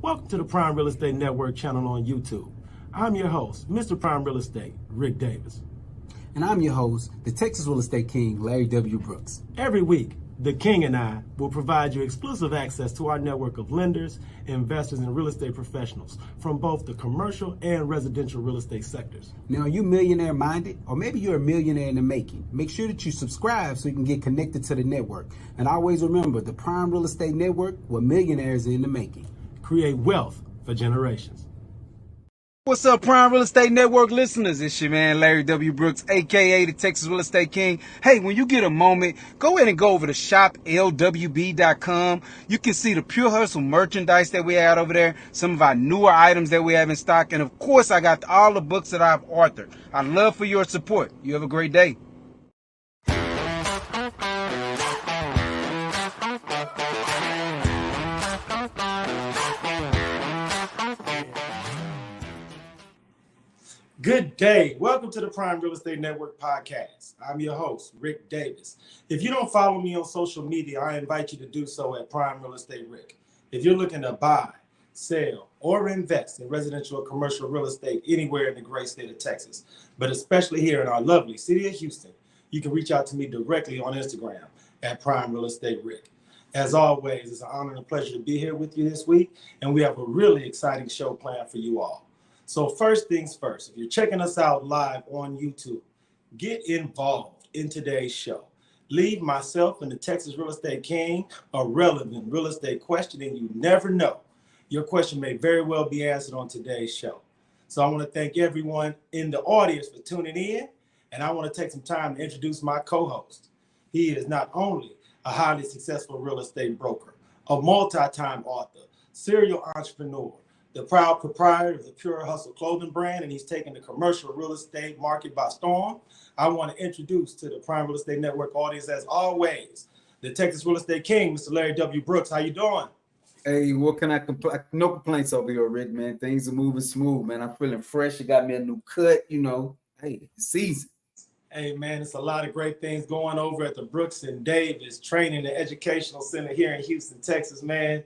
Welcome to the Prime Real Estate Network channel on YouTube. I'm your host, Mr. Prime Real Estate, Ric Davis. And I'm your host, the Texas Real Estate King, LarryWBrooks. Every week, the King and I will provide you exclusive access to our network of lenders, investors, and real estate professionals from both the commercial and residential real estate sectors. Now, are you millionaire minded? Or maybe you're a millionaire in the making. Make sure that you subscribe so you can get connected to the network. And always remember, the Prime Real Estate Network, where millionaires are in the making. Create wealth for generations. What's up, Prime Real Estate Network listeners? It's your man, LarryWBrooks, a.k.a. the Texas Real Estate King. Hey, when you get a moment, go ahead and go over to shoplwb.com. You can see the Pure Hustle merchandise that we had over there, some of our newer items that we have in stock, and of course, I got all the books that I've authored. I'd love for your support. You have a great day. Good day. Welcome to the Prime Real Estate Network podcast. I'm your host, Ric Davis. If you don't follow me on social media, I invite you to do so at Prime Real Estate Ric. If you're looking to buy, sell, or invest in residential or commercial real estate anywhere in the great state of Texas, but especially here in our lovely city of Houston, you can reach out to me directly on Instagram at Prime Real Estate Ric. As always, it's an honor and a pleasure to be here with you this week, and we have a really exciting show planned for you all. So first things first, if you're checking us out live on YouTube, get involved in today's show. Leave myself and the Texas Real Estate King a relevant real estate question, and you never know. Your question may very well be answered on today's show. So I want to thank everyone in the audience for tuning in, and I want to take some time to introduce my co-host. He is not only a highly successful real estate broker, a multi-time author, serial entrepreneur, the proud proprietor of the Pure Hustle clothing brand, and he's taking the commercial real estate market by storm. I want to introduce to the Prime Real Estate Network audience, as always, the Texas Real Estate King, Mr. Larry W. Brooks. How you doing? Hey, what can I complain? No complaints over here, Rick, man. Things are moving smooth, man. I'm feeling fresh. You got me a new cut, Hey, it's season. Hey, man, it's a lot of great things going over at the Brooks and Davis Training and Educational Center here in Houston, Texas, man.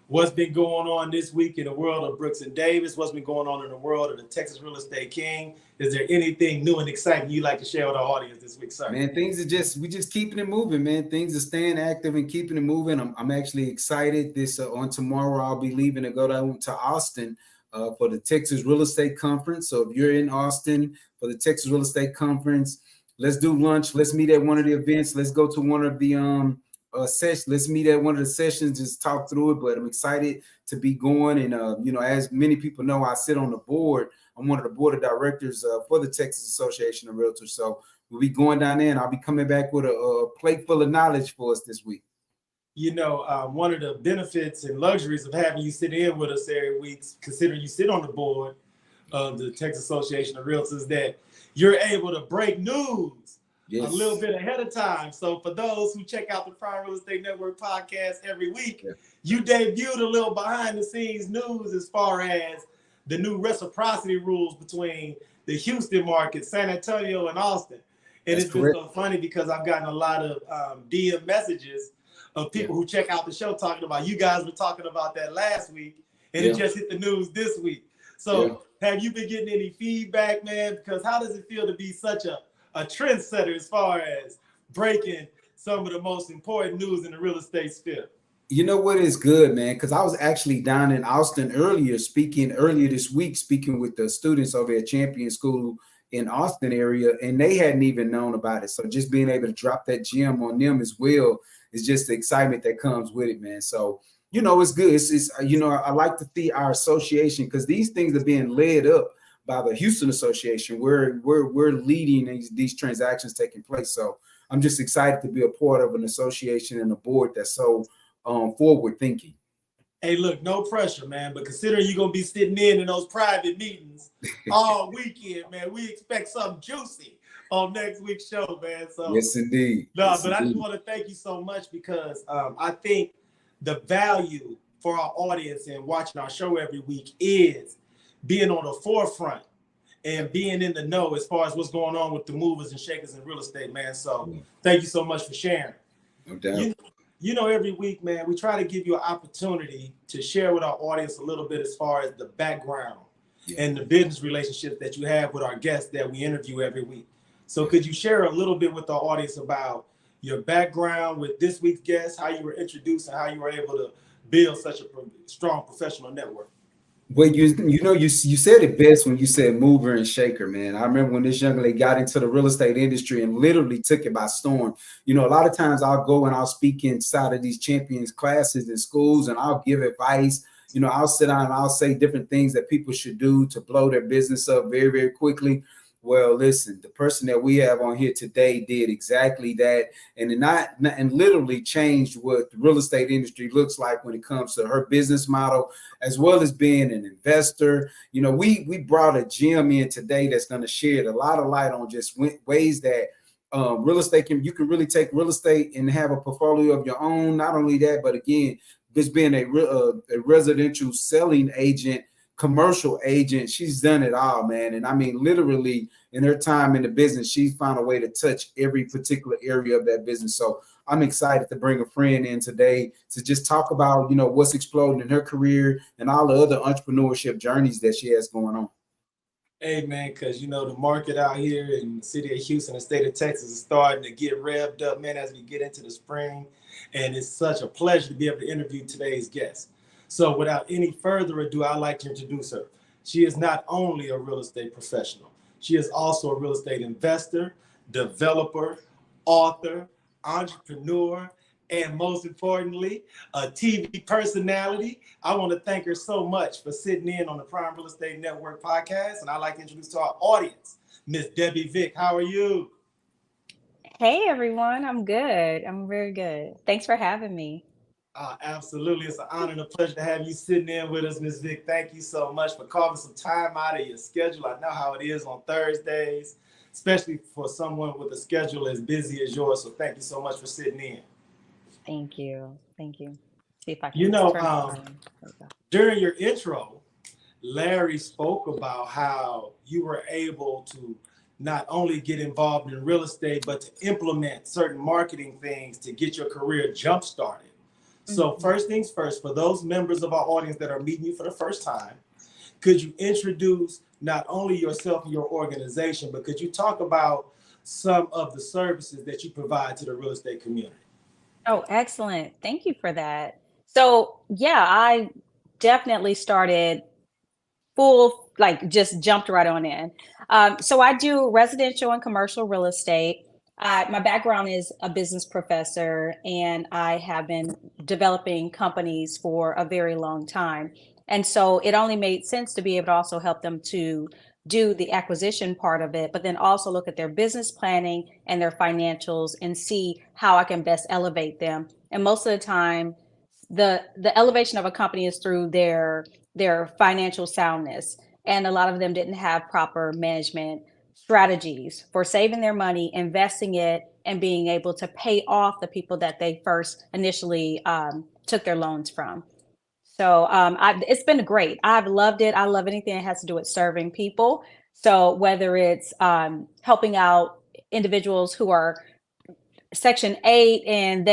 What's been going on this week in the world of Brooks and Davis? What's been going on in the world of the Texas Real Estate King? Is there anything new and exciting you'd like to share with our audience this week, sir? Man, we just keeping it moving, man. Things are staying active and keeping it moving. I'm actually excited. On tomorrow, I'll be leaving to go down to Austin for the Texas Real Estate Conference. So if you're in Austin for the Texas Real Estate Conference, let's do lunch. Let's meet at one of the events. Let's go to one of the session. Let's meet at one of the sessions, just talk through it. But I'm excited to be going. And, as many people know, I sit on the board. I'm one of the board of directors for the Texas Association of Realtors. So we'll be going down there, and I'll be coming back with a plate full of knowledge for us this week. One of the benefits and luxuries of having you sit in with us every week, considering you sit on the board of the Texas Association of Realtors, that you're able to break news a little bit ahead of time. So for those who check out the Prime Real Estate Network podcast every week, you debuted a little behind the scenes news as far as the new reciprocity rules between the Houston market, San Antonio, and Austin. And it's been so funny because I've gotten a lot of DM messages of people who check out the show talking about, you guys were talking about that last week, and it just hit the news this week. So have you been getting any feedback, man? Because how does it feel to be such a trendsetter as far as breaking some of the most important news in the real estate sphere? You know what is good, man? Because I was actually down in Austin earlier this week, speaking with the students over at Champion School in Austin area, and they hadn't even known about it. So just being able to drop that gem on them as well is just the excitement that comes with it, man. So, it's good. It's I like to see our association, because these things are being led up by the Houston Association. We're leading these transactions taking place. So I'm just excited to be a part of an association and a board that's so forward thinking. Hey, look, no pressure, man. But considering you're gonna be sitting in those private meetings all weekend, man, we expect something juicy on next week's show, man. So yes, indeed. I just want to thank you so much, because I think the value for our audience and watching our show every week is being on the forefront and being in the know as far as what's going on with the movers and shakers in real estate, man. So thank you so much for sharing. No doubt. You know, every week, man, we try to give you an opportunity to share with our audience a little bit as far as the background and the business relationships that you have with our guests that we interview every week. So could you share a little bit with the audience about your background with this week's guest, how you were introduced and how you were able to build such a strong professional network? Well, you said it best when you said mover and shaker, man. I remember when this young lady got into the real estate industry and literally took it by storm. You know, a lot of times I'll go and I'll speak inside of these champions classes in schools and I'll give advice. You know, I'll sit down and I'll say different things that people should do to blow their business up very, very quickly. Well, listen, the person that we have on here today did exactly that, and literally changed what the real estate industry looks like when it comes to her business model, as well as being an investor. You know, we brought a gem in today that's going to shed a lot of light on just ways that real estate you can really take real estate and have a portfolio of your own. Not only that, but again, just being a residential selling agent, commercial agent, she's done it all, man. And I mean, literally in her time in the business, she's found a way to touch every particular area of that business. So I'm excited to bring a friend in today to just talk about, you know, what's exploding in her career and all the other entrepreneurship journeys that she has going on. Hey, man, because, you know, the market out here in the city of Houston, the state of Texas is starting to get revved up, man, as we get into the spring. And it's such a pleasure to be able to interview today's guest. So without any further ado, I'd like to introduce her. She is not only a real estate professional, she is also a real estate investor, developer, author, entrepreneur, and most importantly, a TV personality. I want to thank her so much for sitting in on the Prime Real Estate Network podcast. And I'd like to introduce to our audience, Miss Debra Vick. How are you? Hey, everyone. I'm good. I'm very good. Thanks for having me. Absolutely. It's an honor and a pleasure to have you sitting in with us, Ms. Vick. Thank you so much for carving some time out of your schedule. I know how it is on Thursdays, especially for someone with a schedule as busy as yours. So thank you so much for sitting in. Thank you. Thank you. See if I can You know, turn it on. during your intro, Larry spoke about how you were able to not only get involved in real estate, but to implement certain marketing things to get your career jump started. So first things first, for those members of our audience that are meeting you for the first time, could you introduce not only yourself and your organization, but could you talk about some of the services that you provide to the real estate community? Oh, excellent. Thank you for that. So, yeah, I definitely started just jumped right on in. So I do residential and commercial real estate. My background is a business professor, and I have been developing companies for a very long time. And so it only made sense to be able to also help them to do the acquisition part of it, but then also look at their business planning and their financials and see how I can best elevate them. And most of the time, the elevation of a company is through their financial soundness. And a lot of them didn't have proper management strategies for saving their money, investing it, and being able to pay off the people that they first initially took their loans from. So it's been great. I've loved it. I love anything that has to do with serving people. So whether it's helping out individuals who are Section 8 and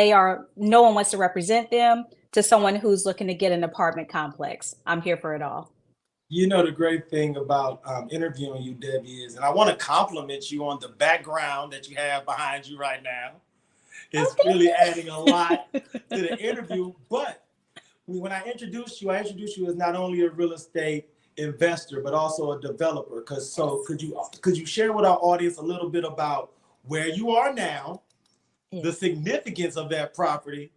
no one wants to represent them, to someone who's looking to get an apartment complex, I'm here for it all. You know, the great thing about interviewing you, Debbie, is, and I want to compliment you on the background that you have behind you right now. It's really adding a lot to the interview. But when I introduced you as not only a real estate investor, but also a developer. Could you share with our audience a little bit about where you are now, the significance of that property,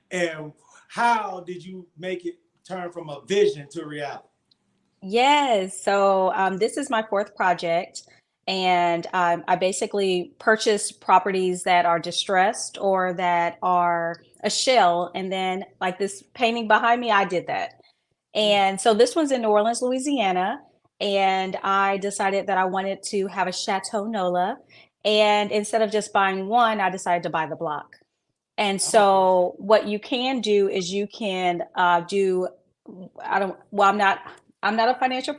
and how did you make it turn from a vision to reality? Yes. So this is my fourth project. And I basically purchase properties that are distressed or that are a shell. And then, like this painting behind me, I did that. And so this one's in New Orleans, Louisiana. And I decided that I wanted to have a Chateau Nola. And instead of just buying one, I decided to buy the block. And so what you can do is you can I'm not a financial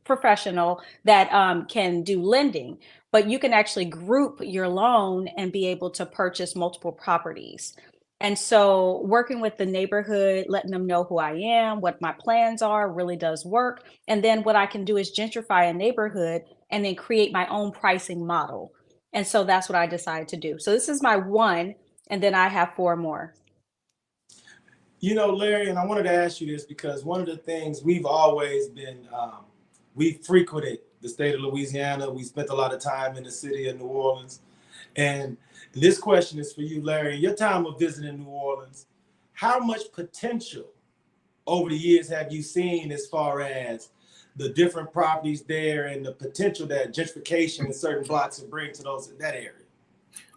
professional that can do lending, but you can actually group your loan and be able to purchase multiple properties. And so working with the neighborhood, letting them know who I am, what my plans are really does work. And then what I can do is gentrify a neighborhood and then create my own pricing model. And so that's what I decided to do. So this is my one, and then I have four more. You know, Larry, and I wanted to ask you this because one of the things we've always been, we frequented the state of Louisiana. We spent a lot of time in the city of New Orleans. And this question is for you, Larry. In your time of visiting New Orleans, how much potential over the years have you seen as far as the different properties there and the potential that gentrification in certain blocks will bring to those in that area?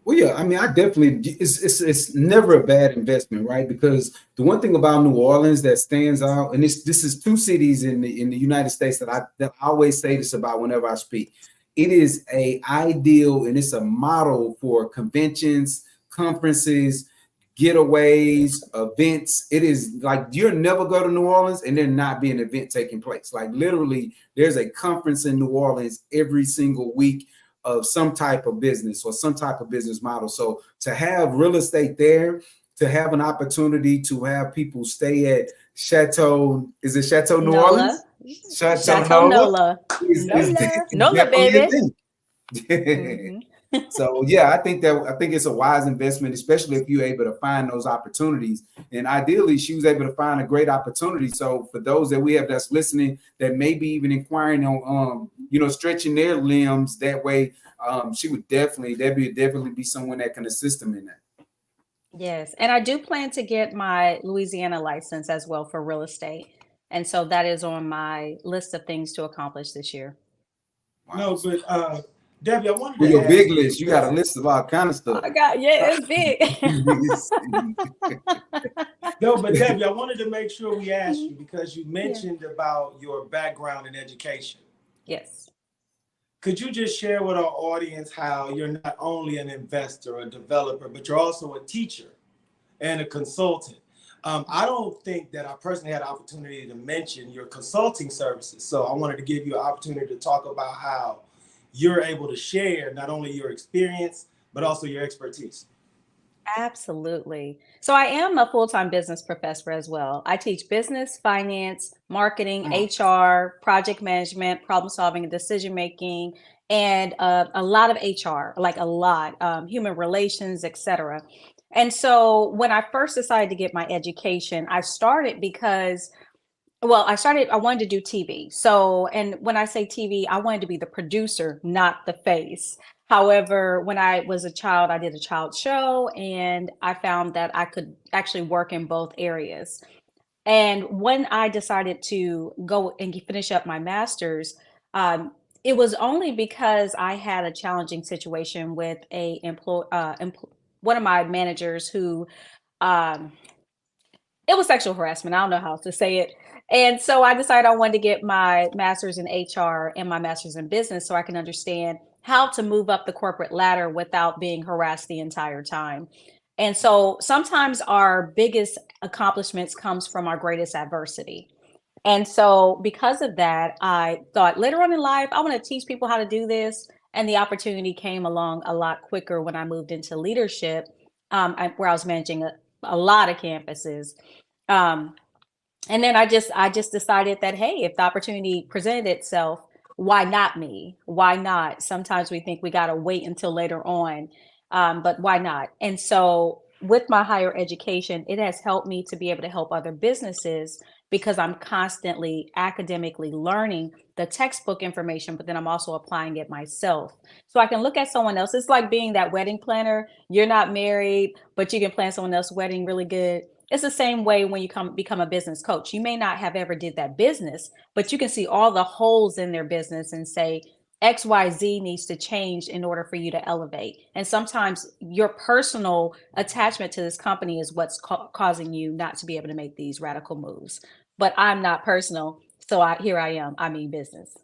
Well, yeah, I mean, I definitely, it's never a bad investment, right? Because the one thing about New Orleans that stands out, and this is two cities in the United States that I always say this about whenever I speak. It is a ideal and it's a model for conventions, conferences, getaways, events. It is like you'll never go to New Orleans and there not be an event taking place. Like literally, there's a conference in New Orleans every single week of some type of business or some type of business model. So to have real estate there, to have an opportunity to have people stay at Chateau, is it Chateau New Nola. Orleans? Chateau Nola. Nola, baby. Mm-hmm. So yeah, I think it's a wise investment, especially if you're able to find those opportunities. And ideally, she was able to find a great opportunity. So for those that we have that's listening, that may be even inquiring on, stretching their limbs that way, she would definitely be someone that can assist them in that. Yes, and I do plan to get my Louisiana license as well for real estate. And so that is on my list of things to accomplish this year. Wow. No, but Debbie, I wanted with to your ask big you, list, you got a list of all kind of stuff. It's big. No, but Debbie, I wanted to make sure we asked you because you mentioned about your background in education. Yes. Could you just share with our audience how you're not only an investor, a developer, but you're also a teacher and a consultant? I don't think that I personally had an opportunity to mention your consulting services. So I wanted to give you an opportunity to talk about how you're able to share not only your experience, but also your expertise. Absolutely. So I am a full-time business professor as well. I teach business, finance, marketing, HR, project management, problem solving, and decision making, and a lot of HR, like a lot, human relations, etc. And so when I first decided to get my education, I started because I wanted to do TV. So, and when I say TV, I wanted to be the producer, not the face. However, when I was a child, I did a child show and I found that I could actually work in both areas. And when I decided to go and finish up my master's, it was only because I had a challenging situation with one of my managers who, um, it was sexual harassment. I don't know how to say it. And so I decided I wanted to get my master's in HR and my master's in business so I can understand how to move up the corporate ladder without being harassed the entire time. And so sometimes our biggest accomplishments comes from our greatest adversity. And so because of that, I thought later on in life, I want to teach people how to do this. And the opportunity came along a lot quicker when I moved into leadership, where I was managing a lot of campuses. And then I just decided that, hey, if the opportunity presented itself, why not me? Why not? Sometimes we think we got to wait until later on, but why not? And so with my higher education, it has helped me to be able to help other businesses because I'm constantly academically learning the textbook information, but then I'm also applying it myself. So I can look at someone else. It's like being that wedding planner. You're not married, but you can plan someone else's wedding really good. It's the same way when you become a business coach. You may not have ever did that business, but you can see all the holes in their business and say, XYZ needs to change in order for you to elevate. And sometimes your personal attachment to this company is what's causing you not to be able to make these radical moves. But I'm not personal. So here I am. I mean business.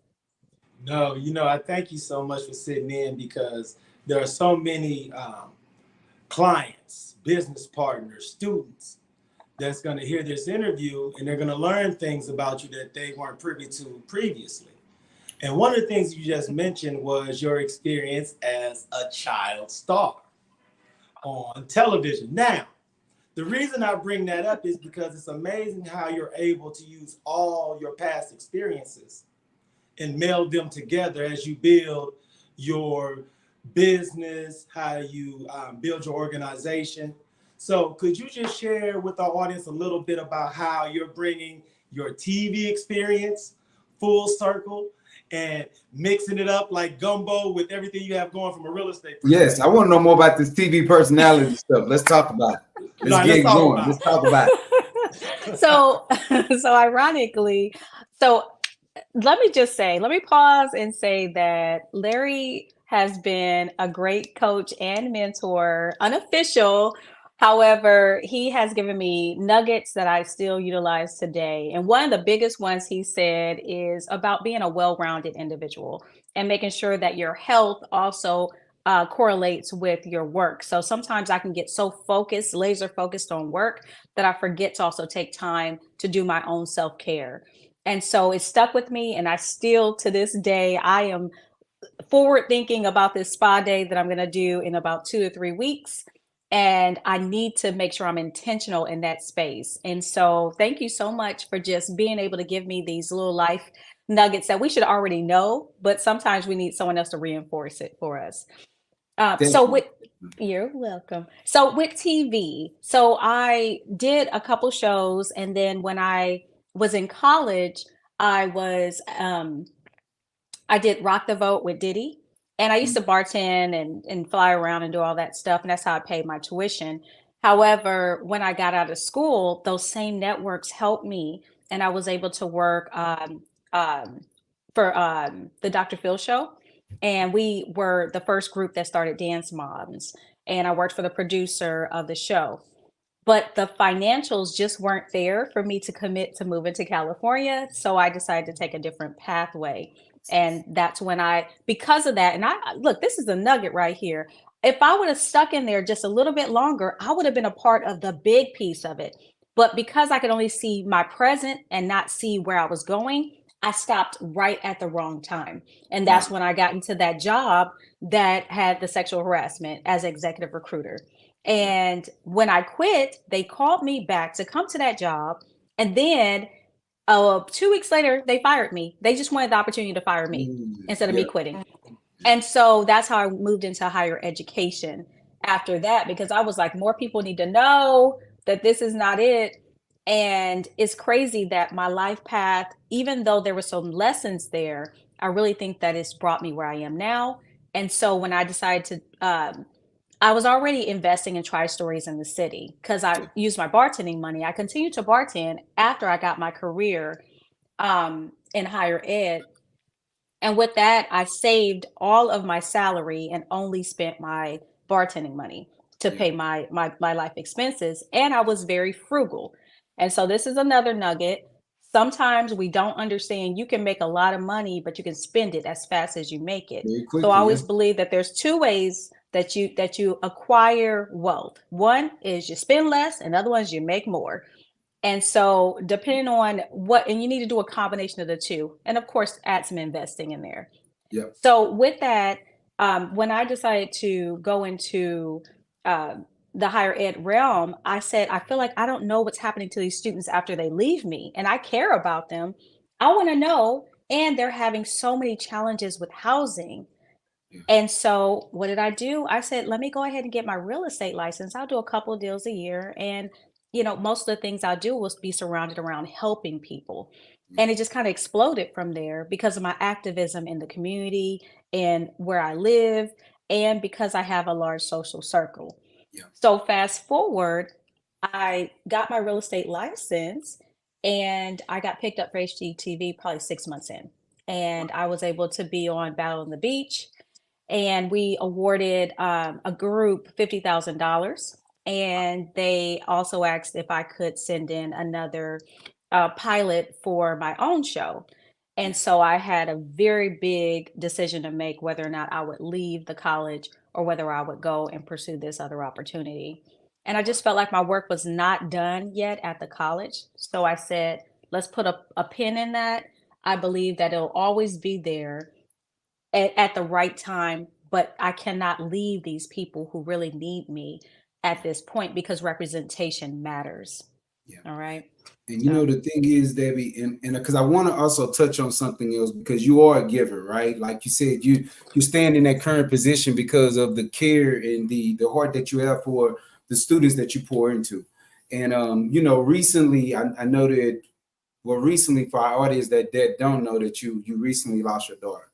No, I thank you so much for sitting in because there are so many clients, business partners, students that's going to hear this interview and they're going to learn things about you that they weren't privy to previously. And one of the things you just mentioned was your experience as a child star on television. Now, The reason I bring that up is because it's amazing how you're able to use all your past experiences and meld them together as you build your business, how you build your organization. So could you just share with our audience a little bit about how you're bringing your TV experience full circle and mixing it up like gumbo with everything you have going from a real estate perspective? Yes, I want to know more about this TV personality stuff. Let's talk about it. Let's get going. Let's talk about it. So ironically, let me pause and say that Larry has been a great coach and mentor, unofficial. However, he has given me nuggets that I still utilize today. And one of the biggest ones he said is about being a well-rounded individual and making sure that your health also correlates with your work. So sometimes I can get so focused, laser focused on work, that I forget to also take time to do my own self-care. And so it stuck with me. And I still, to this day, I am forward thinking about this spa day that I'm going to do in about 2 to 3 weeks. And I need to make sure I'm intentional in that space. And so thank you so much for just being able to give me these little life nuggets that we should already know, but sometimes we need someone else to reinforce it for us. You're welcome. So with TV, so I did a couple shows, and then when I was in college, I did Rock the Vote with Diddy, and I used to bartend and fly around and do all that stuff, and that's how I paid my tuition. However, when I got out of school, those same networks helped me, and I was able to work for the Dr. Phil show. And we were the first group that started Dance Moms. And I worked for the producer of the show. But the financials just weren't there for me to commit to moving to California. So I decided to take a different pathway. And that's when because of that, and look, this is a nugget right here. If I would have stuck in there just a little bit longer, I would have been a part of the big piece of it. But because I could only see my present and not see where I was going, I stopped right at the wrong time. And that's when I got into that job that had the sexual harassment as executive recruiter. And when I quit, they called me back to come to that job. And then 2 weeks later, they fired me. They just wanted the opportunity to fire me instead of me quitting. And so that's how I moved into higher education after that, because I was like, more people need to know that this is not it. And it's crazy that my life path, even though there were some lessons there, I really think that it's brought me where I am now. And so when I decided to, I was already investing in Tri-Stories in the city because I used my bartending money. I continued to bartend after I got my career in higher ed. And with that, I saved all of my salary and only spent my bartending money to pay my life expenses. And I was very frugal. And so this is another nugget. Sometimes we don't understand you can make a lot of money, but you can spend it as fast as you make it. Quickly, so I always believe that there's 2 ways that you acquire wealth. One is you spend less, and other ones you make more. And so depending on and you need to do a combination of the two. And of course, add some investing in there. Yep. So with that, when I decided to go into the higher ed realm, I said, I feel like I don't know what's happening to these students after they leave me, and I care about them. I want to know. And they're having so many challenges with housing. Yeah. And so what did I do? I said, let me go ahead and get my real estate license. I'll do a couple of deals a year. And, most of the things I'll do will be surrounded around helping people. And it just kind of exploded from there because of my activism in the community and where I live, and because I have a large social circle. Yeah. So fast forward, I got my real estate license and I got picked up for HGTV probably 6 months in. And I was able to be on Battle on the Beach. And we awarded a group $50,000. And they also asked if I could send in another pilot for my own show. And so I had a very big decision to make whether or not I would leave the college or whether I would go and pursue this other opportunity. And I just felt like my work was not done yet at the college. So I said, let's put a pin in that. I believe that it'll always be there at the right time, but I cannot leave these people who really need me at this point because representation matters. Yeah. All right. And you know, the thing is, Debbie, and because I want to also touch on something else, because you are a giver, right? Like you said, you stand in that current position because of the care and the heart that you have for the students that you pour into. And you know, recently, I know that, well, recently for our audience that don't know, that you recently lost your daughter.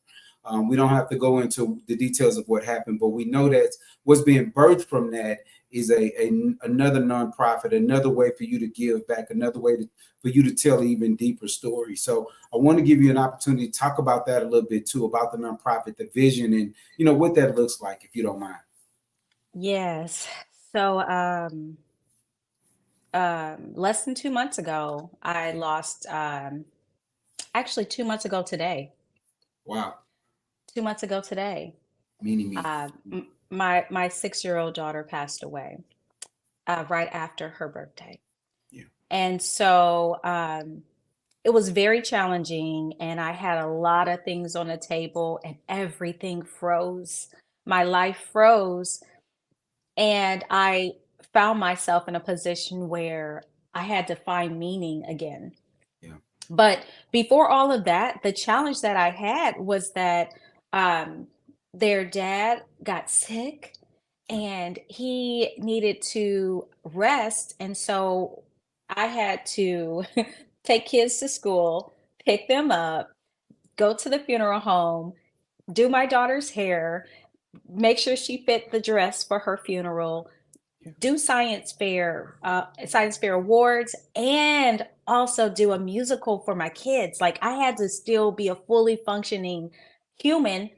We don't have to go into the details of what happened, but we know that what's being birthed from that is another nonprofit, another way for you to give back, another way for you to tell an even deeper story. So I want to give you an opportunity to talk about that a little bit too, about the nonprofit, the vision, and you know what that looks like, if you don't mind. Yes. So less than 2 months ago, I lost actually 2 months ago today. Wow. 2 months ago today. Me. My 6-year-old daughter passed away right after her birthday. Yeah. And so it was very challenging, and I had a lot of things on the table, and everything froze. My life froze, and I found myself in a position where I had to find meaning again. Yeah. But before all of that, the challenge that I had was that their dad got sick and he needed to rest. And so I had to take kids to school, pick them up, go to the funeral home, do my daughter's hair, make sure she fit the dress for her funeral, do science fair awards, and also do a musical for my kids. Like I had to still be a fully functioning human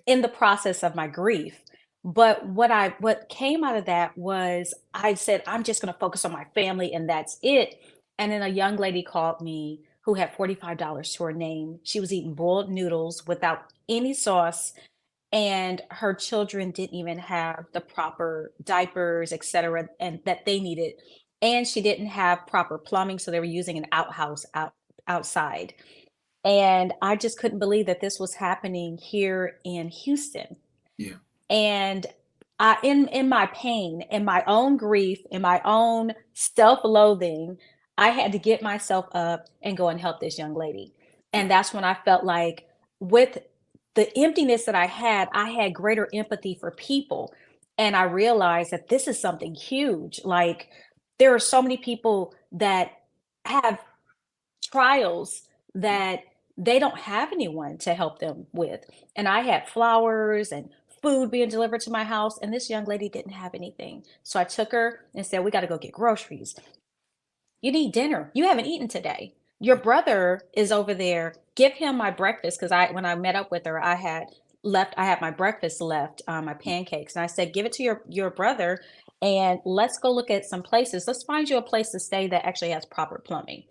in the process of my grief. But what came out of that was I said, I'm just going to focus on my family and that's it. And then a young lady called me who had $45 to her name. She was eating boiled noodles without any sauce, and her children didn't even have the proper diapers, et cetera, and that they needed. And she didn't have proper plumbing, so they were using an outside. And I just couldn't believe that this was happening here in Houston. Yeah. And in my pain, in my own grief, in my own self-loathing, I had to get myself up and go and help this young lady. And that's when I felt like, with the emptiness that I had greater empathy for people. And I realized that this is something huge. Like there are so many people that have trials that they don't have anyone to help them with. And I had flowers and food being delivered to my house, and this young lady didn't have anything. So I took her and said, we got to go get groceries. You need dinner. You haven't eaten today. Your brother is over there. Give him my breakfast. Because when I met up with her, I had my breakfast left, my pancakes. And I said, give it to your brother and let's go look at some places. Let's find you a place to stay that actually has proper plumbing.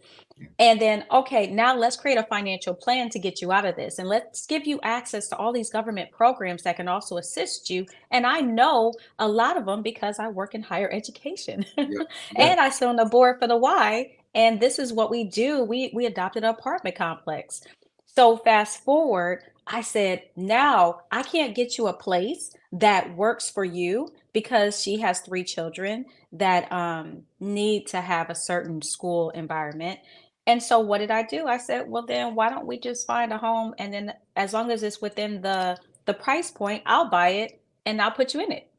And then, okay, now let's create a financial plan to get you out of this. And let's give you access to all these government programs that can also assist you. And I know a lot of them because I work in higher education. And I sit on the board for the Y. And this is what we do. We adopted an apartment complex. So fast forward, I said, now I can't get you a place that works for you because she has 3 children that need to have a certain school environment. And so what did I do? I said, well, then why don't we just find a home? And then as long as it's within the price point, I'll buy it and I'll put you in it.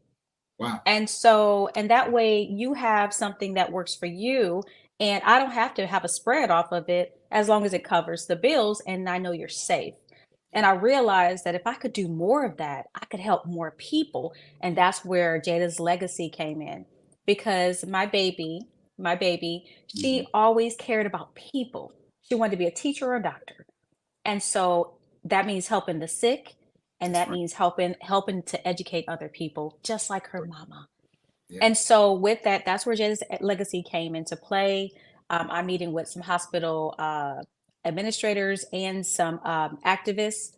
Wow. And so, and that way you have something that works for you. And I don't have to have a spread off of it as long as it covers the bills and I know you're safe. And I realized that if I could do more of that, I could help more people. And that's where Jada's legacy came in. Because my baby, she always cared about people. She wanted to be a teacher or a doctor. And so that means helping the sick, and that means helping to educate other people, just like her mama. And so with that, that's where Jada's legacy came into play. I'm meeting with some hospital administrators and some activists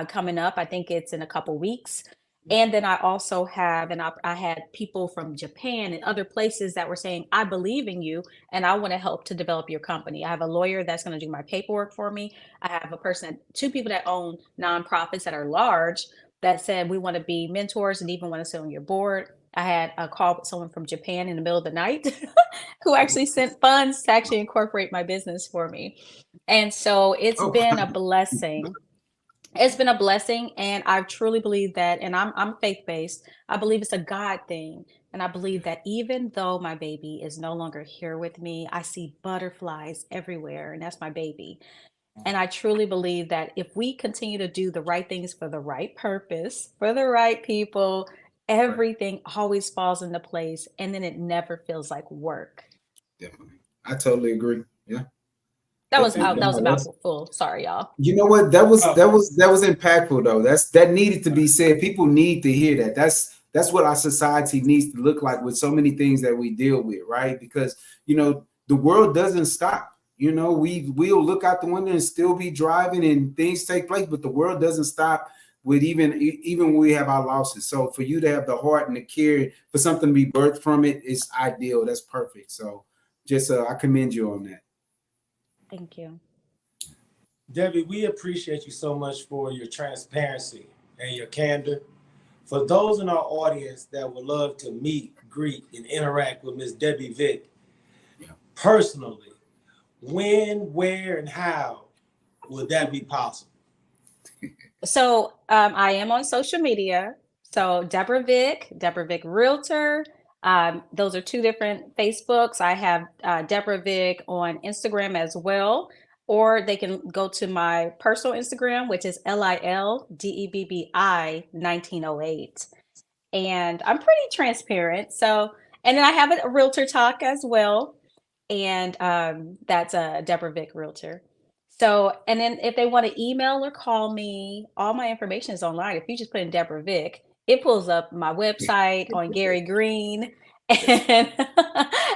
coming up. I think it's in a couple weeks. And then I also have, I had people from Japan and other places that were saying, I believe in you and I want to help to develop your company. I have a lawyer that's going to do my paperwork for me. I have two people that own nonprofits that are large that said, we want to be mentors and even want to sit on your board. I had a call with someone from Japan in the middle of the night who actually sent funds to actually incorporate my business for me. And so it's Oh, been a blessing. It's been a blessing, and I truly believe that, and I'm faith-based. I believe it's a God thing. And I believe that even though my baby is no longer here with me, I see butterflies everywhere, and that's my baby. And I truly believe that if we continue to do the right things for the right purpose, for the right people, right. everything always falls into place, and then it never feels like work. Definitely. I totally agree. Yeah. That was And, that was a No, that's, mouthful. Sorry, y'all. you know what? That was uh, impactful though. That needed to be said. People need to hear that. That's what our society needs to look like with so many things that we deal with, right? Because the world doesn't stop. We'll look out the window and still be driving and things take place, but the world doesn't stop with even when we have our losses. So for you to have the heart and the care for something to be birthed from it is ideal. That's perfect. So just I commend you on that. Thank you. Debbie, we appreciate you so much for your transparency and your candor. For those in our audience that would love to meet, greet, and interact with Miss Debbie Vick personally, when, where, and how would that be possible? So I am on social media. So Debra Vick, Debra Vick Realtor. Those are two different Facebooks. I have Debra Vick on Instagram as well, or they can go to my personal Instagram, which is LILDEBBI 1908. And I'm pretty transparent. So, and then I have a Realtor Talk as well, and that's a Debra Vick Realtor. So, and then if they want to email or call me, all my information is online. If you just put in Debra Vick, it pulls up my website on Gary Green and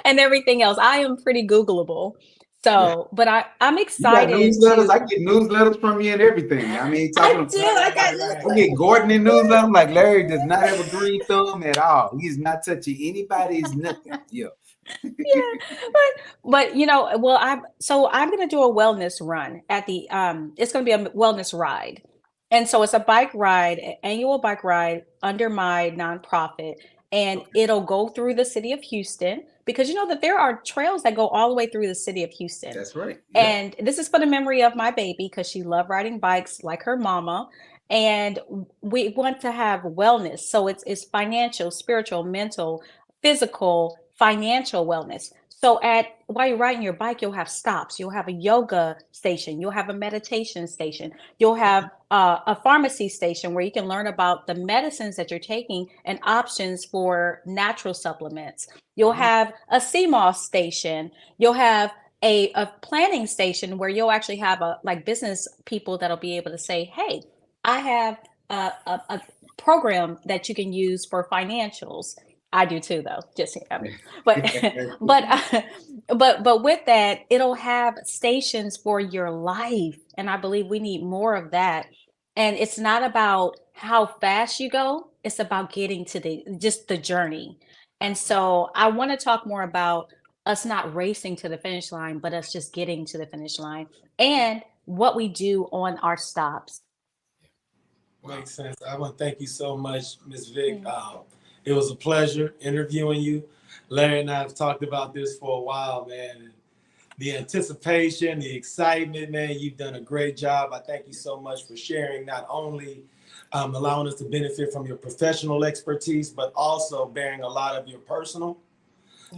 and everything else. I am pretty Googleable. So, but I'm You got excited newsletters. I to. get newsletters from you and everything. I mean, I talking do. about, I got I get Gordon in newsletter. I'm like, Larry does not have a green thumb at all. He's not touching anybody's nothing. Yeah. Yeah, but well, I'm gonna do a wellness run at the it's gonna be a wellness ride. And so it's a bike ride, an annual bike ride under my nonprofit, and it'll go through the city of Houston because you know that there are trails that go all the way through the city of Houston. That's right. Yeah. And this is for the memory of my baby because she loved riding bikes like her mama. And we want to have wellness. So it's financial, spiritual, mental, physical, financial wellness. So while you're riding your bike, you'll have stops. You'll have a yoga station. You'll have a meditation station. You'll have a pharmacy station where you can learn about the medicines that you're taking and options for natural supplements. You'll have a CMOS station. You'll have a planning station where you'll actually have like business people that'll be able to say, hey, I have a program that you can use for financials. I do too, though. Just but but with that, it'll have stations for your life, and I believe we need more of that. And it's not about how fast you go; it's about getting to the journey. And so I want to talk more about us not racing to the finish line, but us just getting to the finish line and what we do on our stops. Makes sense. I want to thank you so much, Ms. Vick. It was a pleasure interviewing you. Larry and I have talked about this for a while, man. The anticipation, the excitement, man, you've done a great job. I thank you so much for sharing, not only allowing us to benefit from your professional expertise, but also bearing a lot of your personal.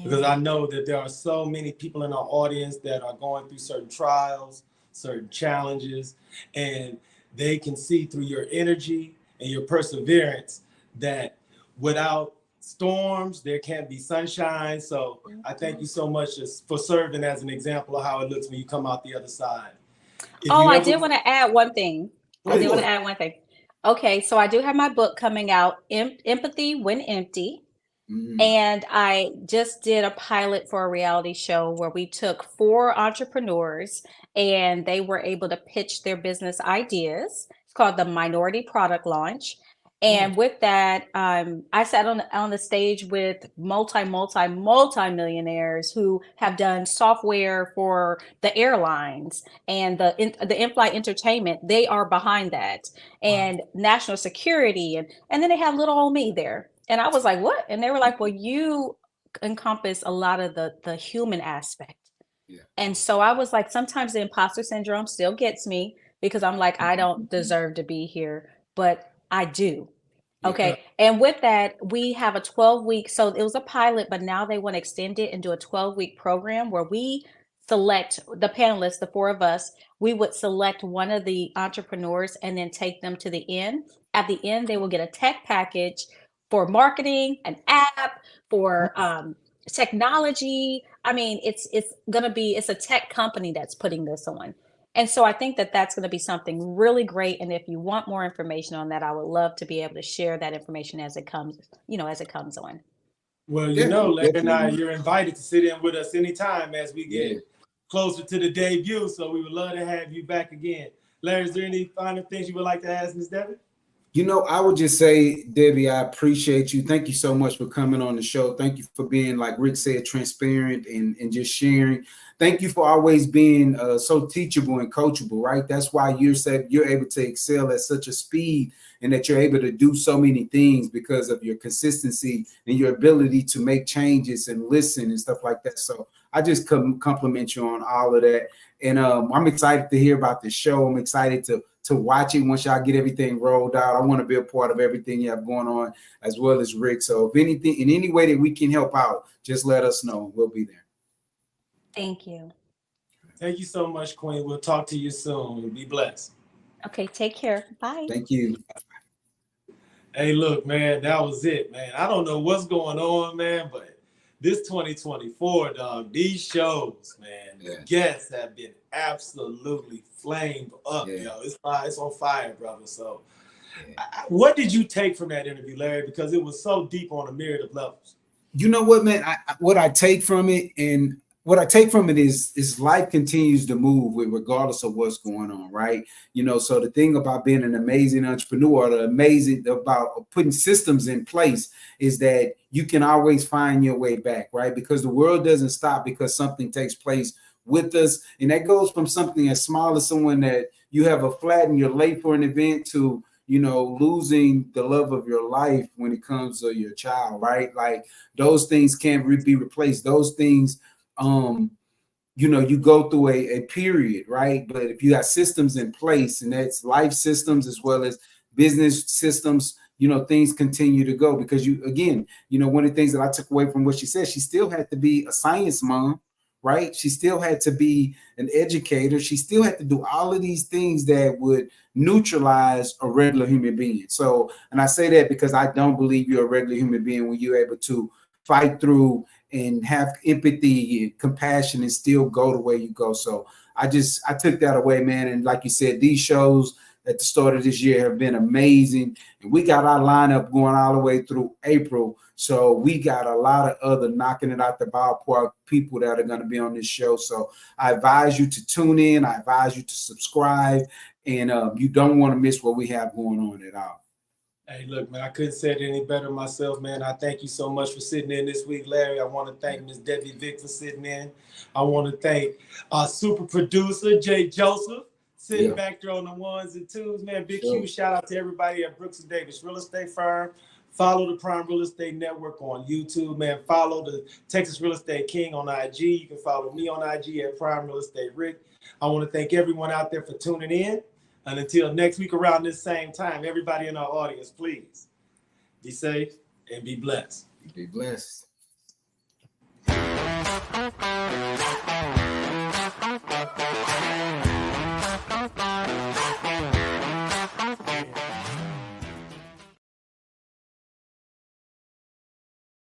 Because I know that there are so many people in our audience that are going through certain trials, certain challenges, and they can see through your energy and your perseverance that without storms, there can't be sunshine. So I thank you so much for serving as an example of how it looks when you come out the other side. I did want to add one thing. Okay, so I do have my book coming out, Empathy When Empty. And I just did a pilot for a reality show where we took 4 entrepreneurs and they were able to pitch their business ideas. It's called the Minority Product Launch. And with that, I sat on the stage with multi-millionaires who have done software for the airlines and the in-flight entertainment. They are behind that, and national security, and then they have little old me there. And I was like, what? And they were like, well, you encompass a lot of the human aspect. Yeah. And so I was like, sometimes the imposter syndrome still gets me because I'm like, I don't deserve to be here, but I do. Okay. And with that, we have a 12-week. So it was a pilot, but now they want to extend it and do a 12-week program where we select the panelists, the four of us. We would select one of the entrepreneurs and then take them to the end. At the end, they will get a tech package for marketing, an app, for technology. I mean, it's a tech company that's putting this on. And so I think that that's going to be something really great. And if you want more information on that, I would love to be able to share that information as it comes, as it comes on. Well, Larry and I, you're invited to sit in with us anytime as we get closer to the debut. So we would love to have you back again. Larry, is there any final things you would like to ask Ms. Debbie? I would just say, Debbie, I appreciate you. Thank you so much for coming on the show. Thank you for being, like Rick said, transparent and just sharing. Thank you for always being so teachable and coachable, right? That's why you're able to excel at such a speed and that you're able to do so many things because of your consistency and your ability to make changes and listen and stuff like that. So I just compliment you on all of that. And I'm excited to hear about the show. I'm excited to watch it once y'all get everything rolled out. I want to be a part of everything you have going on, as well as Rick. So if anything, in any way that we can help out, just let us know. We'll be there. Thank you. Thank you so much, Queen. We'll talk to you soon. Be blessed. Okay, take care. Bye. Thank you. Hey, look, man, that was it, man. I don't know what's going on, man, but this 2024, dog, these shows, man, the guests have been absolutely flamed up, yo. It's on fire, brother. So what did you take from that interview, Larry? Because it was so deep on a myriad of levels. You know what, man? What I take from it is life continues to move regardless of what's going on, right? So the thing about being an amazing entrepreneur, the amazing about putting systems in place is that you can always find your way back, right? Because the world doesn't stop because something takes place with us. And that goes from something as small as someone that you have a flat and you're late for an event to, losing the love of your life when it comes to your child, right? Like those things can't be replaced. Those things, you go through a period, right? But if you got systems in place, and that's life systems as well as business systems, things continue to go because one of the things that I took away from what she said, she still had to be a science mom, right? She still had to be an educator. She still had to do all of these things that would neutralize a regular human being. So, and I say that because I don't believe you're a regular human being when you're able to fight through and have empathy and compassion and still go the way you go. So I took that away, man. And like you said, these shows at the start of this year have been amazing. And we got our lineup going all the way through April. So we got a lot of other knocking it out the ballpark people that are going to be on this show. So I advise you to tune in. I advise you to subscribe. And you don't want to miss what we have going on at all. Hey, look, man, I couldn't say it any better myself, man. I thank you so much for sitting in this week, Larry. I want to thank Ms. Debra Vick for sitting in. I want to thank our super producer, Jay Joseph, sitting back there on the ones and twos, man. Big, huge shout out to everybody at Brooks & Davis Real Estate Firm. Follow the Prime Real Estate Network on YouTube, man. Follow the Texas Real Estate King on IG. You can follow me on IG at Prime Real Estate Rick. I want to thank everyone out there for tuning in. And until next week around this same time, everybody in our audience, please be safe and be blessed. Be blessed.